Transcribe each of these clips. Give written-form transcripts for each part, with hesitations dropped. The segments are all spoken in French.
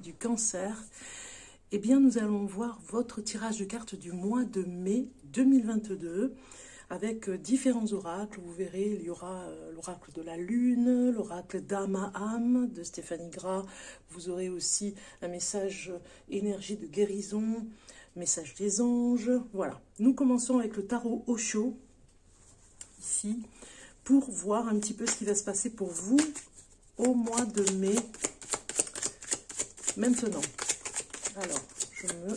du Cancer, eh bien nous allons voir votre tirage de cartes du mois de mai 2022 avec différents oracles. Vous verrez, il y aura l'oracle de la Lune, l'oracle d'Amaham de Stéphanie Gras. Vous aurez aussi un message énergie de guérison, message des anges. Voilà, nous commençons avec le tarot Osho, ici, pour voir un petit peu ce qui va se passer pour vous au mois de mai. Maintenant, alors, je me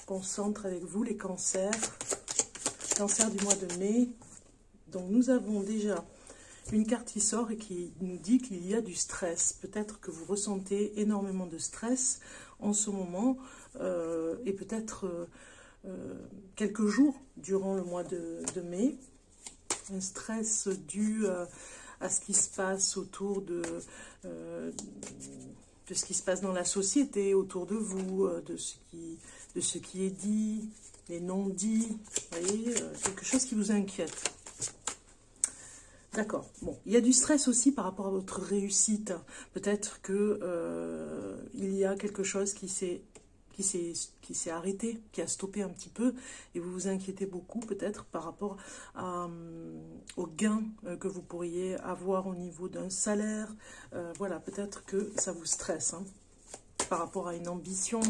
concentre avec vous, les cancers. Cancer du mois de mai. Donc, nous avons déjà une carte qui sort et qui nous dit qu'il y a du stress. Peut-être que vous ressentez énormément de stress en ce moment et peut-être quelques jours durant le mois de mai. Un stress dû à ce qui se passe autour de ce qui se passe dans la société, autour de vous, de ce qui est dit, les non-dits, vous voyez, quelque chose qui vous inquiète. D'accord. Bon, il y a du stress aussi par rapport à votre réussite. Peut-être que il y a quelque chose qui s'est arrêté, qui a stoppé un petit peu, et vous vous inquiétez beaucoup peut-être par rapport au gain que vous pourriez avoir au niveau d'un salaire. Voilà, peut-être que ça vous stresse hein, par rapport à une ambition.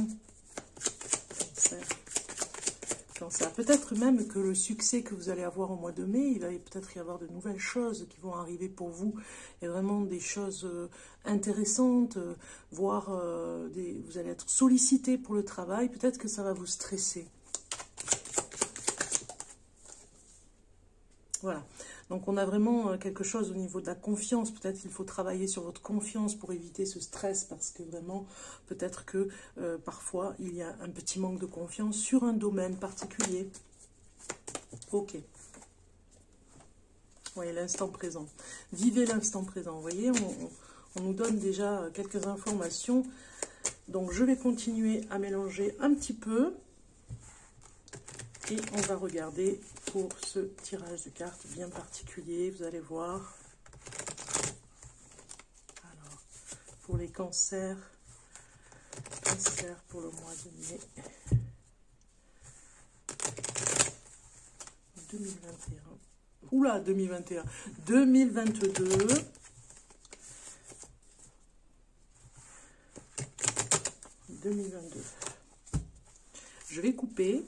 Peut-être même que le succès que vous allez avoir au mois de mai, il va peut-être y avoir de nouvelles choses qui vont arriver pour vous, et vraiment des choses intéressantes, voire vous allez être sollicité pour le travail, peut-être que ça va vous stresser. Voilà, donc on a vraiment quelque chose au niveau de la confiance. Peut-être qu'il faut travailler sur votre confiance pour éviter ce stress, parce que vraiment, peut-être que parfois, il y a un petit manque de confiance sur un domaine particulier. Ok. Voyez, l'instant présent. Vivez l'instant présent. Vous voyez, on nous donne déjà quelques informations. Donc, je vais continuer à mélanger un petit peu. Et on va regarder pour ce tirage de cartes bien particulier, vous allez voir. Alors, pour les cancers pour le mois de mai 2021. Oula, 2021. 2022. Je vais couper.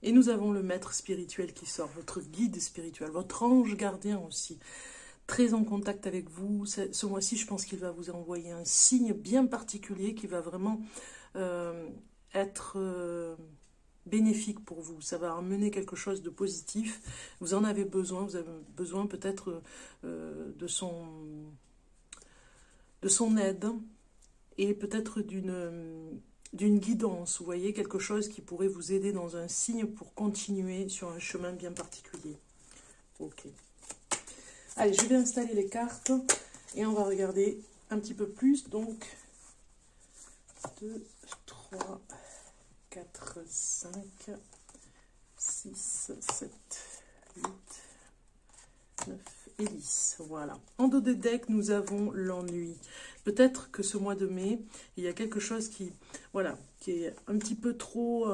Et nous avons le maître spirituel qui sort, votre guide spirituel, votre ange gardien aussi, très en contact avec vous. Ce mois-ci, je pense qu'il va vous envoyer un signe bien particulier qui va vraiment être bénéfique pour vous. Ça va amener quelque chose de positif. Vous en avez besoin. Vous avez besoin peut-être de son aide et peut-être d'une guidance, vous voyez, quelque chose qui pourrait vous aider dans un signe pour continuer sur un chemin bien particulier. Ok. Allez, je vais installer les cartes et on va regarder un petit peu plus. Donc, 2, 3, 4, 5, 6, 7, 8, 9 et 10. Voilà. En dos de deck, nous avons l'ennui. Peut-être que ce mois de mai, il y a quelque chose qui est un petit peu trop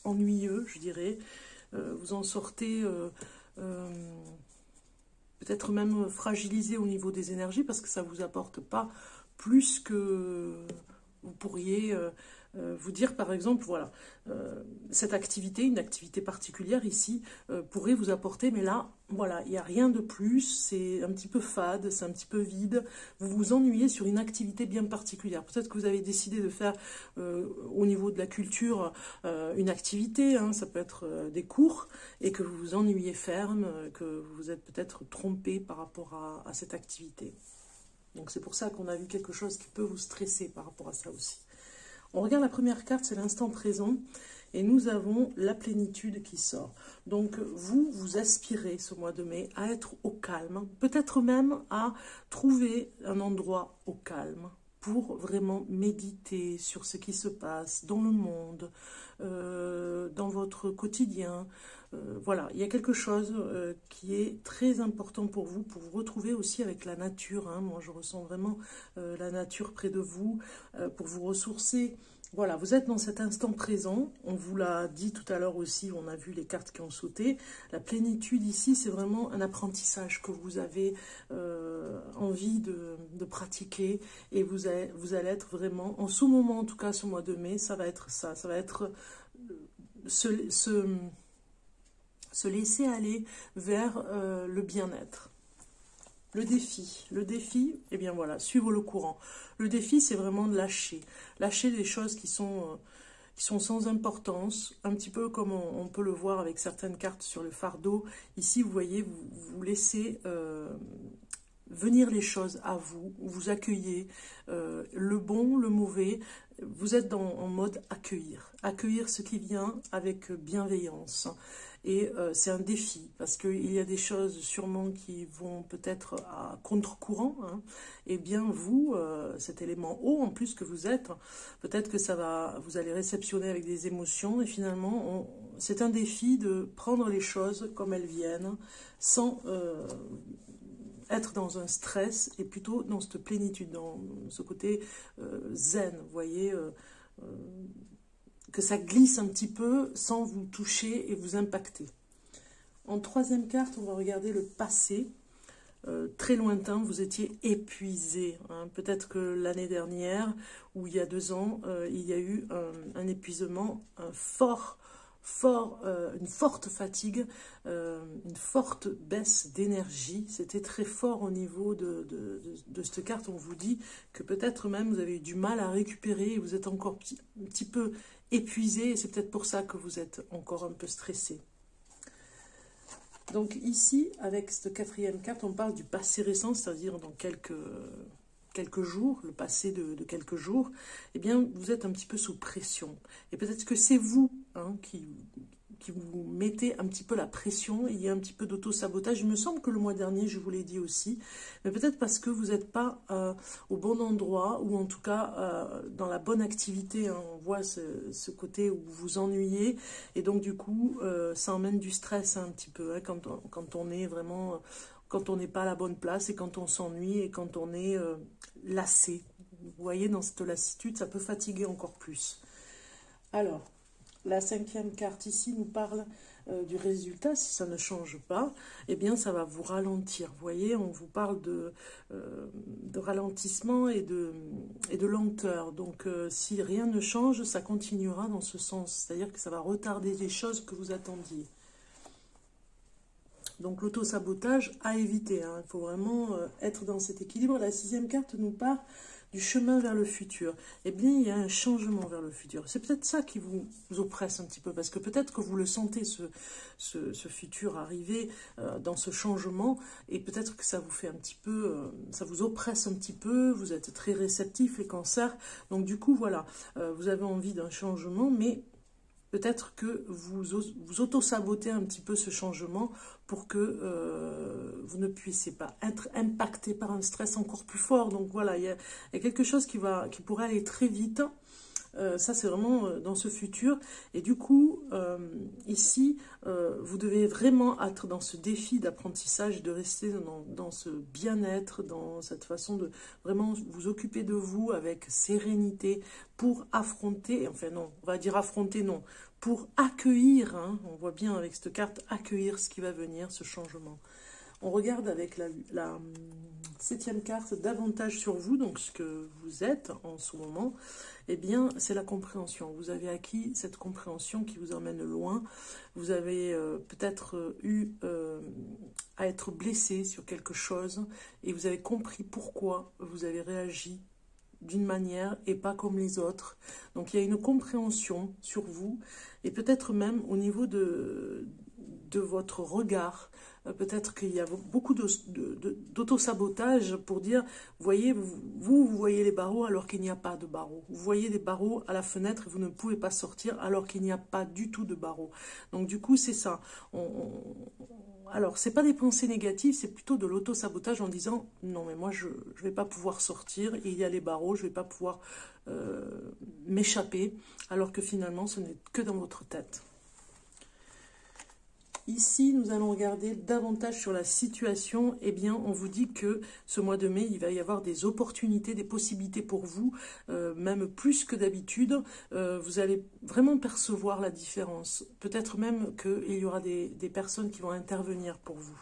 ennuyeux, je dirais. Vous en sortez peut-être même fragilisé au niveau des énergies, parce que ça ne vous apporte pas plus que vous pourriez vous dire, par exemple, voilà, cette activité, une activité particulière ici, pourrait vous apporter, mais là, voilà, il n'y a rien de plus, c'est un petit peu fade, c'est un petit peu vide, vous vous ennuyez sur une activité bien particulière. Peut-être que vous avez décidé de faire, au niveau de la culture, une activité, hein, ça peut être des cours, et que vous vous ennuyez ferme, que vous vous êtes peut-être trompé par rapport à cette activité. Donc c'est pour ça qu'on a vu quelque chose qui peut vous stresser par rapport à ça aussi. On regarde la première carte, c'est l'instant présent. Et nous avons la plénitude qui sort. Donc vous aspirez ce mois de mai à être au calme. Peut-être même à trouver un endroit au calme pour vraiment méditer sur ce qui se passe dans le monde, dans votre quotidien. Voilà, il y a quelque chose qui est très important pour vous retrouver aussi avec la nature. Hein. Moi, je ressens vraiment la nature près de vous, pour vous ressourcer. Voilà, vous êtes dans cet instant présent. On vous l'a dit tout à l'heure aussi, on a vu les cartes qui ont sauté. La plénitude ici, c'est vraiment un apprentissage que vous avez envie de pratiquer. Et vous allez être vraiment, en ce moment, en tout cas ce mois de mai, ça va être ça. Ça va être se laisser aller vers le bien-être. Le défi, eh bien voilà, suivre le courant. Le défi, c'est vraiment de lâcher. Lâcher des choses qui sont sans importance, un petit peu comme on peut le voir avec certaines cartes sur le fardeau. Ici, vous voyez, vous laissez venir les choses à vous, vous accueillez le bon, le mauvais. Vous êtes en mode accueillir. Accueillir ce qui vient avec bienveillance. Et c'est un défi, parce qu'il y a des choses sûrement qui vont peut-être à contre-courant. Hein. Et bien vous, cet élément eau en plus que vous êtes, peut-être que vous allez réceptionner avec des émotions. Et finalement, c'est un défi de prendre les choses comme elles viennent, sans être dans un stress, et plutôt dans cette plénitude, dans ce côté zen, vous voyez, que ça glisse un petit peu sans vous toucher et vous impacter. En troisième carte, on va regarder le passé. Très lointain, vous étiez épuisé. Hein. Peut-être que l'année dernière, ou il y a 2 ans, il y a eu un épuisement une forte fatigue, une forte baisse d'énergie. C'était très fort au niveau de cette carte. On vous dit que peut-être même vous avez eu du mal à récupérer et vous êtes encore un petit peu épuisé. Et c'est peut-être pour ça que vous êtes encore un peu stressé. Donc ici, avec cette quatrième carte, on parle du passé récent, c'est-à-dire dans quelques jours, le passé de quelques jours. Eh bien, vous êtes un petit peu sous pression. Et peut-être que c'est vous qui vous mettez un petit peu la pression. Il y a un petit peu d'auto-sabotage. Il me semble que le mois dernier, je vous l'ai dit aussi. Mais peut-être parce que vous n'êtes pas au bon endroit, ou en tout cas dans la bonne activité. Hein. On voit ce côté où vous vous ennuyez. Et donc, du coup, ça emmène du stress un petit peu. Hein, quand on est vraiment... quand on n'est pas à la bonne place, et quand on s'ennuie, et quand on est lassé. Vous voyez, dans cette lassitude, ça peut fatiguer encore plus. Alors, la 5e carte ici nous parle du résultat. Si ça ne change pas, eh bien, ça va vous ralentir. Vous voyez, on vous parle de ralentissement et de lenteur. Donc, si rien ne change, ça continuera dans ce sens. C'est-à-dire que ça va retarder les choses que vous attendiez. Donc l'auto-sabotage à éviter. Hein. Il faut vraiment être dans cet équilibre. La 6e carte nous parle du chemin vers le futur. Eh bien, il y a un changement vers le futur. C'est peut-être ça qui vous oppresse un petit peu, parce que peut-être que vous le sentez, ce futur arriver dans ce changement, et peut-être que ça vous fait un petit peu, ça vous oppresse un petit peu, vous êtes très réceptif, les cancers. Donc du coup, voilà, vous avez envie d'un changement, mais peut-être que vous auto-sabotez un petit peu ce changement pour que vous ne puissiez pas être impacté par un stress encore plus fort. Donc voilà, il y a quelque chose qui pourrait aller très vite. Ça, c'est vraiment dans ce futur. Et du coup, ici, vous devez vraiment être dans ce défi d'apprentissage, de rester dans ce bien-être, dans cette façon de vraiment vous occuper de vous avec sérénité pour affronter, enfin non, on va dire affronter, non, pour accueillir, hein, on voit bien avec cette carte, accueillir ce qui va venir, ce changement. On regarde avec la 7e carte davantage sur vous, donc ce que vous êtes en ce moment. Eh bien, c'est la compréhension. Vous avez acquis cette compréhension qui vous emmène loin. Vous avez peut-être eu à être blessé sur quelque chose, et vous avez compris pourquoi vous avez réagi d'une manière et pas comme les autres. Donc il y a une compréhension sur vous, et peut-être même au niveau de votre regard. Peut-être qu'il y a beaucoup d'auto-sabotage pour dire, voyez, vous voyez les barreaux alors qu'il n'y a pas de barreaux. Vous voyez des barreaux à la fenêtre et vous ne pouvez pas sortir alors qu'il n'y a pas du tout de barreaux. Donc du coup, c'est ça. Alors, c'est pas des pensées négatives, c'est plutôt de l'auto-sabotage en disant, non mais moi je ne vais pas pouvoir sortir, il y a les barreaux, je ne vais pas pouvoir m'échapper, alors que finalement ce n'est que dans votre tête. Ici, nous allons regarder davantage sur la situation. Eh bien, on vous dit que ce mois de mai, il va y avoir des opportunités, des possibilités pour vous, même plus que d'habitude. Vous allez vraiment percevoir la différence. Peut-être même qu'il y aura des personnes qui vont intervenir pour vous.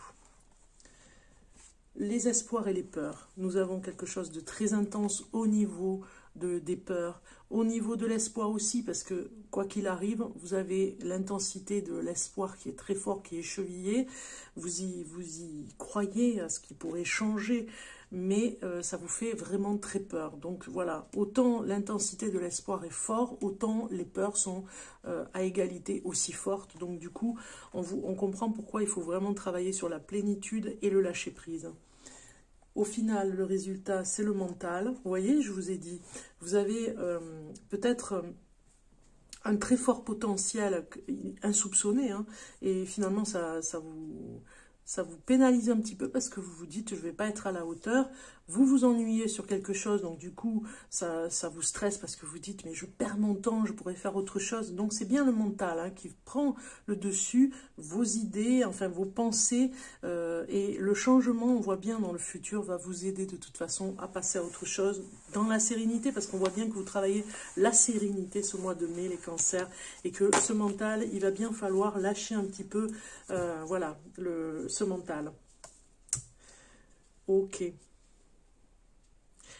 Les espoirs et les peurs. Nous avons quelque chose de très intense au niveau des peurs, au niveau de l'espoir aussi, parce que quoi qu'il arrive, vous avez l'intensité de l'espoir qui est très fort, qui est chevillé, vous y croyez à ce qui pourrait changer, mais ça vous fait vraiment très peur. Donc voilà, autant l'intensité de l'espoir est forte, autant les peurs sont à égalité aussi fortes. Donc du coup, on comprend pourquoi il faut vraiment travailler sur la plénitude et le lâcher-prise. Au final, le résultat, c'est le mental. Vous voyez, je vous ai dit, vous avez peut-être un très fort potentiel insoupçonné, hein, et finalement, ça vous pénalise un petit peu parce que vous vous dites, je ne vais pas être à la hauteur. Vous vous ennuyez sur quelque chose, donc du coup, ça vous stresse parce que vous dites, mais je perds mon temps, je pourrais faire autre chose. Donc c'est bien le mental hein, qui prend le dessus, vos idées, enfin vos pensées, et le changement, on voit bien dans le futur, va vous aider de toute façon à passer à autre chose, dans la sérénité, parce qu'on voit bien que vous travaillez la sérénité ce mois de mai, les cancers, et que ce mental, il va bien falloir lâcher un petit peu, voilà, ce mental. Ok.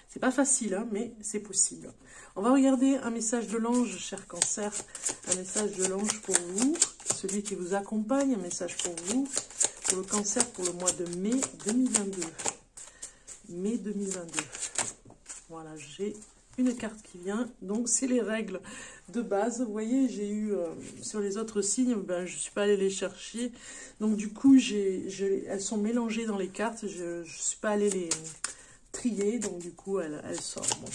C'est pas facile, hein, mais c'est possible. On va regarder un message de l'ange, cher cancer. Un message de l'ange pour vous, celui qui vous accompagne, un message pour vous, pour le cancer, pour le mois de mai 2022. Mai 2022. Voilà, j'ai une carte qui vient. Donc, c'est les règles de base. Vous voyez, j'ai eu, sur les autres signes, ben, je ne suis pas allée les chercher. Donc, du coup, elles sont mélangées dans les cartes. Je ne suis pas allée les trier, donc du coup elle sort. Bon.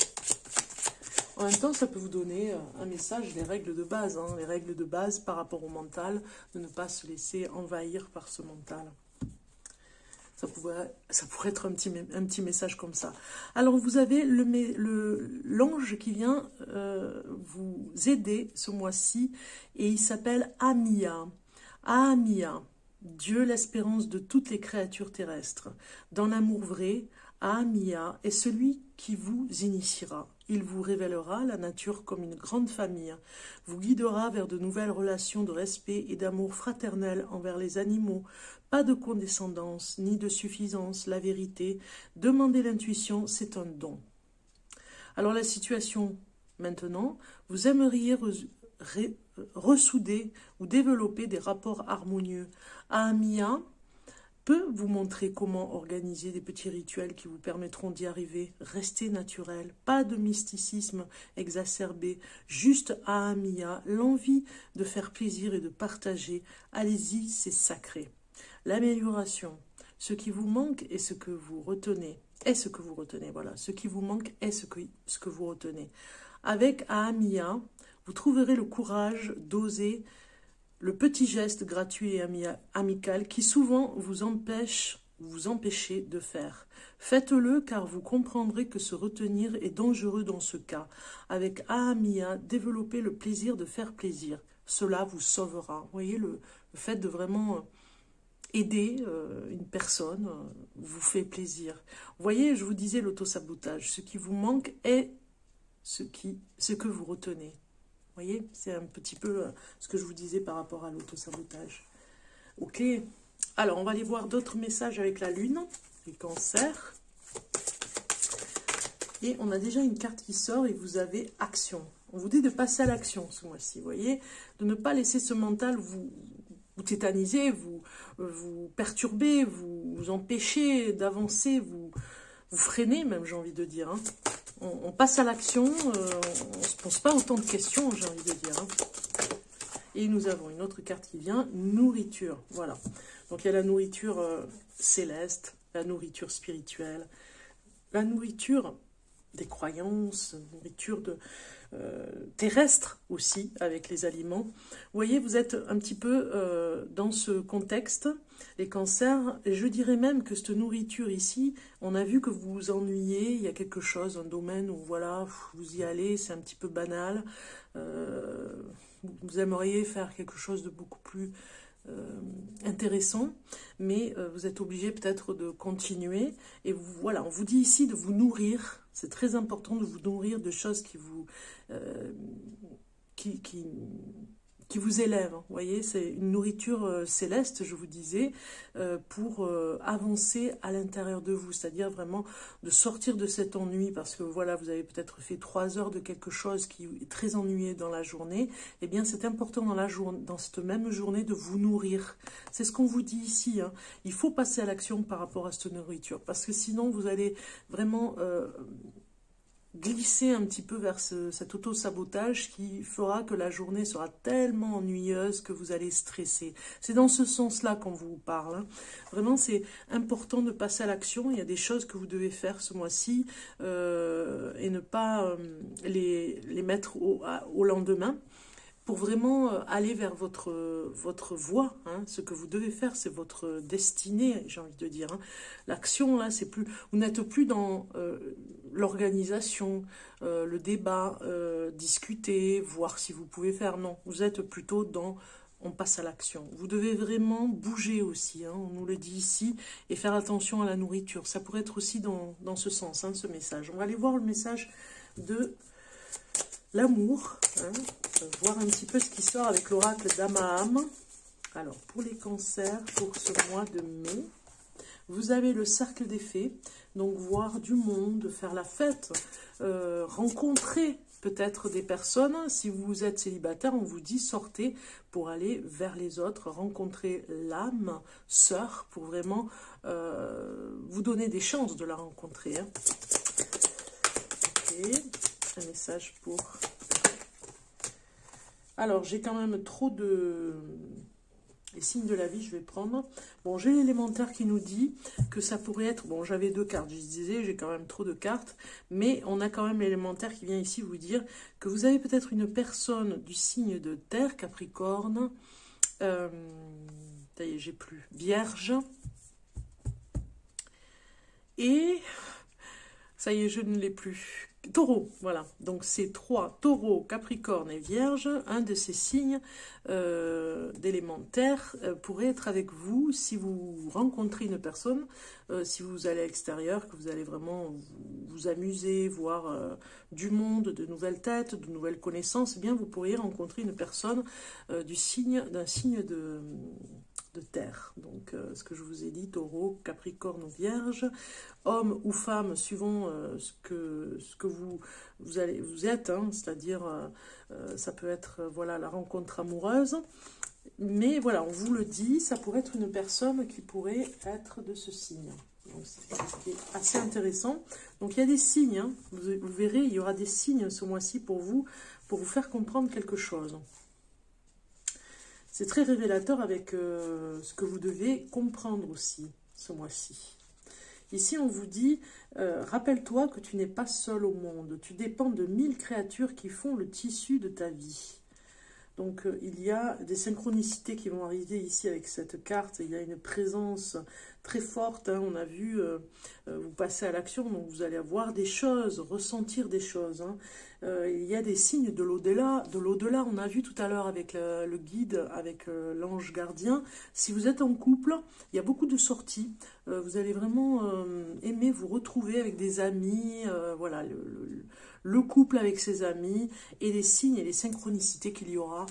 En même temps, ça peut vous donner un message, les règles de base, hein, les règles de base par rapport au mental, de ne pas se laisser envahir par ce mental. Ça pourrait être un petit message comme ça. Alors vous avez l'ange qui vient vous aider ce mois-ci, et il s'appelle Amia. Amia, Dieu l'espérance de toutes les créatures terrestres. Dans l'amour vrai, Amia est celui qui vous initiera. Il vous révélera la nature comme une grande famille, vous guidera vers de nouvelles relations de respect et d'amour fraternel envers les animaux. Pas de condescendance ni de suffisance, la vérité. Demandez l'intuition, c'est un don. Alors la situation maintenant, vous aimeriez ressouder ou développer des rapports harmonieux. Amia peut vous montrer comment organiser des petits rituels qui vous permettront d'y arriver. Restez naturel, pas de mysticisme exacerbé, juste Amia, l'envie de faire plaisir et de partager. Allez-y, c'est sacré. L'amélioration, ce qui vous manque est ce que vous retenez. Voilà, ce qui vous manque est ce que vous retenez. Avec Amia, vous trouverez le courage d'oser le petit geste gratuit et amical qui souvent vous empêchez de faire. Faites-le car vous comprendrez que se retenir est dangereux dans ce cas. Avec Amia, développez le plaisir de faire plaisir. Cela vous sauvera. Vous voyez, le fait de vraiment aider une personne vous fait plaisir. Vous voyez, je vous disais l'autosabotage. Ce qui vous manque est ce que vous retenez. Vous voyez, c'est un petit peu ce que je vous disais par rapport à l'autosabotage. Ok, alors on va aller voir d'autres messages avec la lune, les cancers. Et on a déjà une carte qui sort et vous avez action. On vous dit de passer à l'action ce mois-ci, vous voyez, de ne pas laisser ce mental vous tétaniser, vous perturber, vous empêcher d'avancer, vous freiner même, j'ai envie de dire, hein. On passe à l'action, on ne se pose pas autant de questions, j'ai envie de dire. Hein. Et nous avons une autre carte qui vient, nourriture. Voilà. Donc il y a la nourriture céleste, la nourriture spirituelle, la nourriture des croyances, nourriture terrestre aussi, avec les aliments. Vous voyez, vous êtes un petit peu dans ce contexte, les cancers, et je dirais même que cette nourriture ici, on a vu que vous vous ennuyez, il y a quelque chose, un domaine où voilà, vous y allez, c'est un petit peu banal, vous aimeriez faire quelque chose de beaucoup plus intéressant, mais vous êtes obligé peut-être de continuer, et voilà, on vous dit ici de vous nourrir, c'est très important de vous nourrir de choses qui vous qui vous élève. Vous voyez, c'est une nourriture céleste, je vous disais, pour avancer à l'intérieur de vous, c'est-à-dire vraiment de sortir de cet ennui, parce que voilà, vous avez peut-être fait 3 heures de quelque chose qui est très ennuyé dans la journée. Eh bien, c'est important dans cette même journée de vous nourrir. C'est ce qu'on vous dit ici, hein. Il faut passer à l'action par rapport à cette nourriture, parce que sinon, vous allez vraiment glisser un petit peu vers cet auto-sabotage qui fera que la journée sera tellement ennuyeuse que vous allez stresser. C'est dans ce sens-là qu'on vous parle, hein. Vraiment, c'est important de passer à l'action. Il y a des choses que vous devez faire ce mois-ci et ne pas les mettre au lendemain. Pour vraiment aller vers votre voie, hein. Ce que vous devez faire, c'est votre destinée, j'ai envie de dire, hein. L'action, là, c'est plus, vous n'êtes plus dans l'organisation, le débat, discuter, voir si vous pouvez faire. Non, vous êtes plutôt dans on passe à l'action. Vous devez vraiment bouger aussi, hein, on nous le dit ici, et faire attention à la nourriture. Ça pourrait être aussi dans ce sens, hein, ce message. On va aller voir le message de l'amour, hein, voir un petit peu ce qui sort avec l'oracle d'Amaham. Alors, pour les cancers, pour ce mois de mai, vous avez le cercle des fées, donc voir du monde, faire la fête, rencontrer peut-être des personnes. Si vous êtes célibataire, on vous dit sortez pour aller vers les autres, rencontrer l'âme sœur pour vraiment vous donner des chances de la rencontrer, hein. Ok. Un message pour... Alors, j'ai quand même trop de... Les signes de la vie, je vais prendre. Bon, j'ai l'élémentaire qui nous dit que ça pourrait être... Bon, j'avais 2 cartes, je disais, j'ai quand même trop de cartes. Mais on a quand même l'élémentaire qui vient ici vous dire que vous avez peut-être une personne du signe de terre, Capricorne. Ça y est, j'ai plus. Vierge. Et... ça y est, je ne l'ai plus. Taureau, voilà. Donc, c'est 3, Taureau, Capricorne et Vierge. Un de ces signes d'élémentaire pourrait être avec vous si vous rencontrez une personne, si vous allez à l'extérieur, que vous allez vraiment vous amuser, voir du monde, de nouvelles têtes, de nouvelles connaissances. Eh bien, vous pourriez rencontrer une personne d'un signe de terre. Donc, ce que je vous ai dit, Taureau, Capricorne ou Vierge, homme ou femme, suivant ce que vous êtes, hein, c'est-à-dire, ça peut être, voilà, la rencontre amoureuse, mais voilà, on vous le dit, ça pourrait être une personne qui pourrait être de ce signe. Donc, c'est assez intéressant. Donc, il y a des signes, hein, vous verrez, il y aura des signes ce mois-ci pour vous faire comprendre quelque chose. C'est très révélateur avec ce que vous devez comprendre aussi ce mois-ci. Ici, on vous dit, rappelle-toi que tu n'es pas seul au monde. Tu dépends de 1000 créatures qui font le tissu de ta vie. Donc, il y a des synchronicités qui vont arriver ici avec cette carte. Il y a une présence très forte, hein. On a vu, vous passez à l'action, donc vous allez avoir des choses, ressentir des choses, hein. Il y a des signes de l'au-delà. De l'au-delà, on a vu tout à l'heure avec le guide, avec l'ange gardien. Si vous êtes en couple, il y a beaucoup de sorties. Vous allez vraiment aimer vous retrouver avec des amis, voilà, le couple avec ses amis, et les signes et les synchronicités qu'il y aura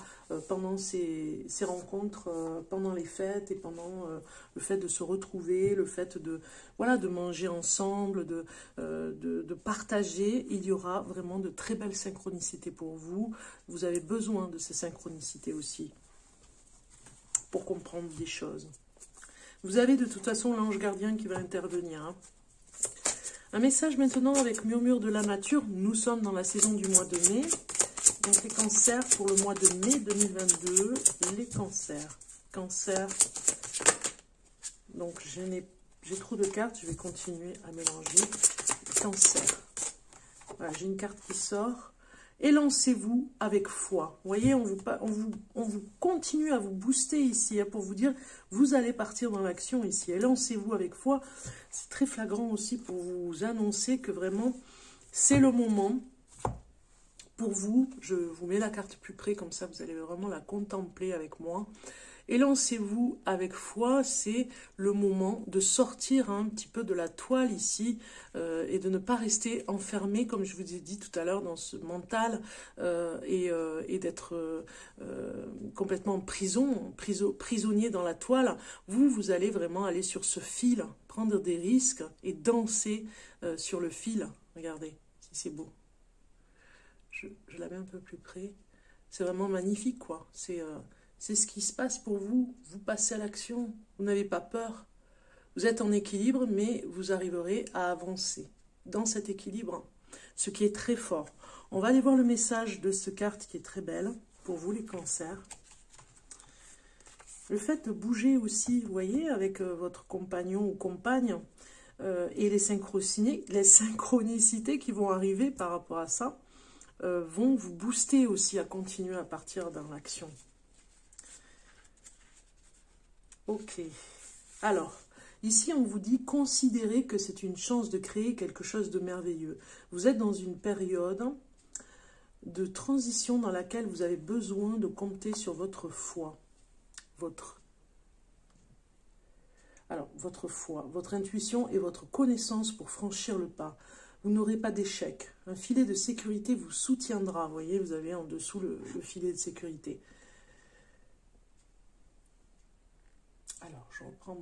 pendant ces rencontres, pendant les fêtes et pendant le fait de se retrouver, le fait de, voilà, de manger ensemble, de partager. Il y aura vraiment de très belles synchronicités pour vous. Vous avez besoin de ces synchronicités aussi pour comprendre des choses. Vous avez de toute façon l'ange gardien qui va intervenir, hein. Un message maintenant avec murmure de la nature. Nous sommes dans la saison du mois de mai. Donc les cancers pour le mois de mai 2022, les cancers. Cancer. Donc j'ai trop de cartes, je vais continuer à mélanger. Cancer. Voilà, j'ai une carte qui sort. Élancez-vous avec foi. Vous voyez, on vous continue à vous booster ici, hein, pour vous dire, vous allez partir dans l'action ici. Élancez-vous avec foi. C'est très flagrant aussi pour vous annoncer que vraiment, c'est le moment pour vous. Je vous mets la carte plus près, comme ça vous allez vraiment la contempler avec moi. Élancez-vous avec foi, c'est le moment de sortir un petit peu de la toile ici et de ne pas rester enfermé, comme je vous ai dit tout à l'heure, dans ce mental et d'être complètement prisonnier dans la toile. Vous allez vraiment aller sur ce fil, prendre des risques et danser sur le fil. Regardez, si c'est beau. Je la mets un peu plus près. C'est vraiment magnifique, quoi. C'est ce qui se passe pour vous. Vous passez à l'action. Vous n'avez pas peur. Vous êtes en équilibre, mais vous arriverez à avancer dans cet équilibre, ce qui est très fort. On va aller voir le message de cette carte qui est très belle pour vous, les cancers. Le fait de bouger aussi, vous voyez, avec votre compagnon ou compagne, et les synchronicités qui vont arriver par rapport à ça, vont vous booster aussi à continuer à partir dans l'action. Ok, alors, ici on vous dit, considérez que c'est une chance de créer quelque chose de merveilleux. Vous êtes dans une période de transition dans laquelle vous avez besoin de compter sur votre foi. Votre foi, votre intuition et votre connaissance pour franchir le pas. Vous n'aurez pas d'échec. Un filet de sécurité vous soutiendra. Vous voyez, vous avez en dessous le filet de sécurité. Alors, je reprends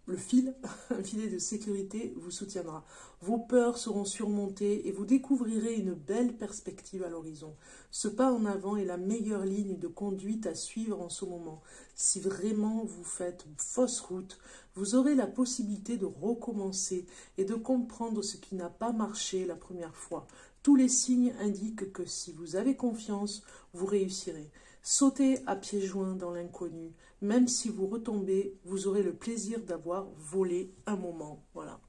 le fil. Un filet de sécurité vous soutiendra. Vos peurs seront surmontées et vous découvrirez une belle perspective à l'horizon. Ce pas en avant est la meilleure ligne de conduite à suivre en ce moment. Si vraiment vous faites fausse route, vous aurez la possibilité de recommencer et de comprendre ce qui n'a pas marché la première fois. Tous les signes indiquent que si vous avez confiance, vous réussirez. Sautez à pieds joints dans l'inconnu. Même si vous retombez, vous aurez le plaisir d'avoir volé un moment. Voilà.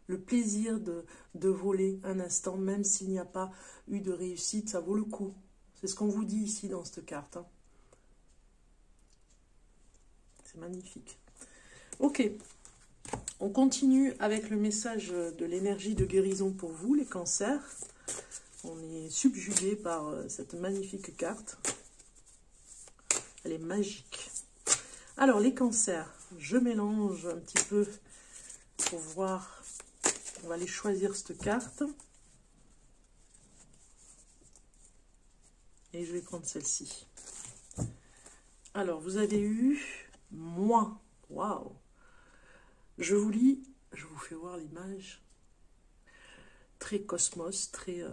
Le plaisir de voler un instant, même s'il n'y a pas eu de réussite, ça vaut le coup. C'est ce qu'on vous dit ici dans cette carte. Hein. C'est magnifique. Ok. On continue avec le message de l'énergie de guérison pour vous, les cancers. On est subjugué par cette magnifique carte. Elle est magique. Alors, les cancers, je mélange un petit peu pour voir. On va aller choisir cette carte. Et je vais prendre celle-ci. Alors, vous avez eu moi. Waouh! Je vous lis, je vous fais voir l'image. Très cosmos, très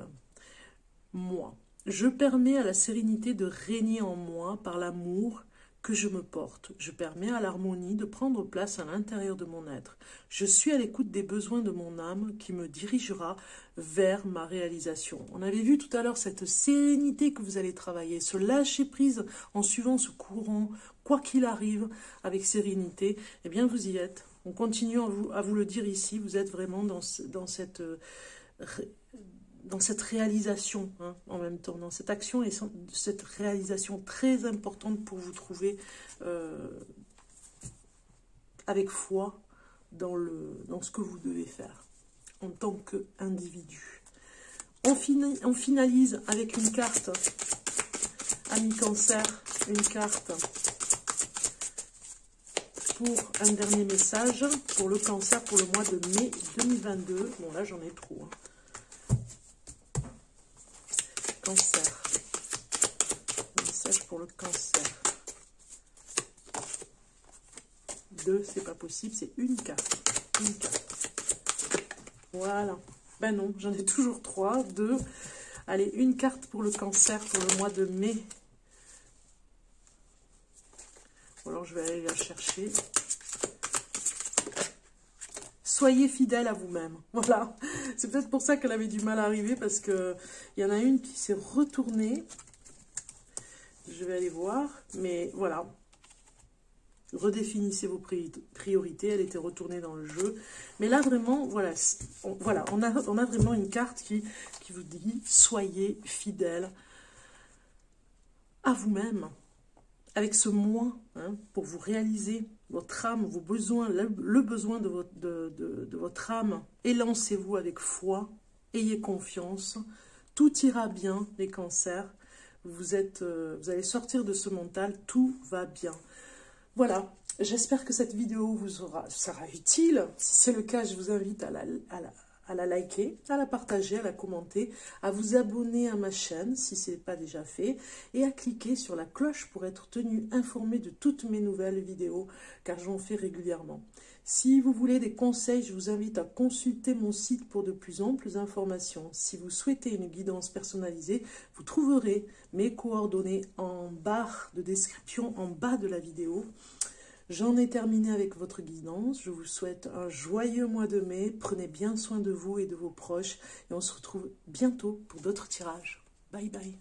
moi. Je permets à la sérénité de régner en moi par l'amour que je me porte. Je permets à l'harmonie de prendre place à l'intérieur de mon être. Je suis à l'écoute des besoins de mon âme qui me dirigera vers ma réalisation. On avait vu tout à l'heure cette sérénité que vous allez travailler, ce lâcher prise en suivant ce courant, quoi qu'il arrive, avec sérénité. Eh bien, vous y êtes. On continue à vous le dire ici. Vous êtes vraiment dans cette réalisation, hein, en même temps, dans cette action et cette réalisation très importante pour vous trouver avec foi dans ce que vous devez faire en tant qu'individu. On finalise avec une carte, ami cancer, une carte pour un dernier message pour le cancer pour le mois de mai 2022. Bon, là, j'en ai trop, hein. Cancer. Message pour le cancer. 2, c'est pas possible, c'est une carte. Une carte. Voilà. Ben non, j'en ai toujours 3, 2. Allez, une carte pour le cancer pour le mois de mai. Ou alors je vais aller la chercher. soyez fidèle à vous-même. Voilà, c'est peut-être pour ça qu'elle avait du mal à arriver, parce qu'il y en a une qui s'est retournée. Je vais aller voir, mais voilà. Redéfinissez vos priorités, elle était retournée dans le jeu. Mais là, vraiment, voilà, on a vraiment une carte qui vous dit, soyez fidèle à vous-même, avec ce moi, hein, pour vous réaliser votre âme, vos besoins, le besoin de votre âme, et lancez-vous avec foi, ayez confiance, tout ira bien, les cancers, vous allez sortir de ce mental, tout va bien. Voilà, j'espère que cette vidéo vous sera utile. Si c'est le cas, je vous invite à la liker, à la partager, à la commenter, à vous abonner à ma chaîne si ce n'est pas déjà fait, et à cliquer sur la cloche pour être tenu informé de toutes mes nouvelles vidéos, car j'en fais régulièrement. Si vous voulez des conseils, je vous invite à consulter mon site pour de plus amples informations. Si vous souhaitez une guidance personnalisée, vous trouverez mes coordonnées en barre de description, en bas de la vidéo. J'en ai terminé avec votre guidance. Je vous souhaite un joyeux mois de mai. Prenez bien soin de vous et de vos proches. Et on se retrouve bientôt pour d'autres tirages. Bye bye.